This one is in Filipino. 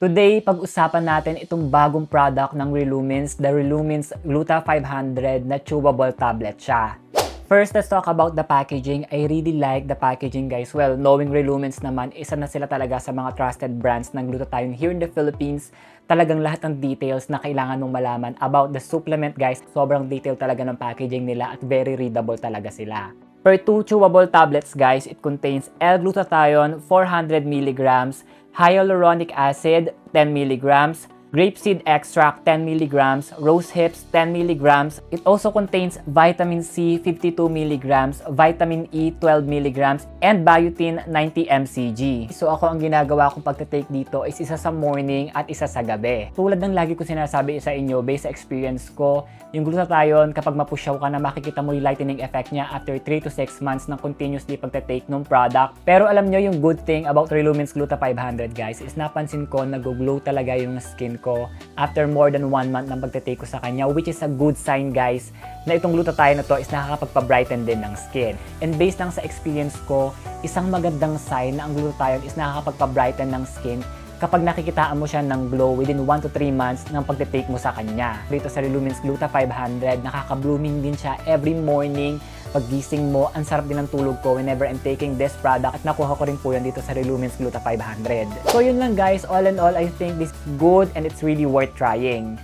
Today, pag-usapan natin itong bagong product ng Relumins, the Relumins Gluta 500 na chewable tablet siya. First, let's talk about the packaging. I really like the packaging, guys. Well, knowing Relumins naman, isa na sila talaga sa mga trusted brands ng glutathione here in the Philippines. Talagang lahat ng details na kailangan mong malaman about the supplement, guys. Sobrang detail talaga ng packaging nila at very readable talaga sila. Per 2 chewable tablets, guys, it contains L-glutathione 400 mg, hyaluronic acid 10 mg, grapeseed extract 10 mg, rose hips 10 mg. It also contains vitamin C 52 mg, vitamin E 12 mg, and biotin 90 mcg. So ako ang ginagawa kong pagte-take dito is isa sa morning at isa sa gabi. Tulad ng lagi ko sinasabi sa inyo, based sa experience ko, yung glutathione, kapag mapusyaw ka na, makikita mo yung lightening effect niya after 3 to 6 months ng continuously pagte-take ng product. Pero alam nyo, yung good thing about Relumins Gluta 500, guys, is napansin ko nag-glow talaga yung skin ko after more than 1 month ng pagte-take ko sa kanya, which is a good sign, guys, na itong glutathione na to is nakakapagpa-brighten din ng skin. And based lang sa experience ko, isang magandang sign na ang glutathione is nakakapagpa-brighten ng skin kapag nakikitaan mo siya ng glow within 1 to 3 months ng pagte-take mo sa kanya. Dito sa Relumins Gluta 500, nakaka-blooming din siya every morning. Paggising mo, ang sarap din ng tulog ko whenever I'm taking this product, at nakuha ko rin po yan dito sa Relumins Gluta 500. So yun lang, guys, all in all, I think this is good and it's really worth trying.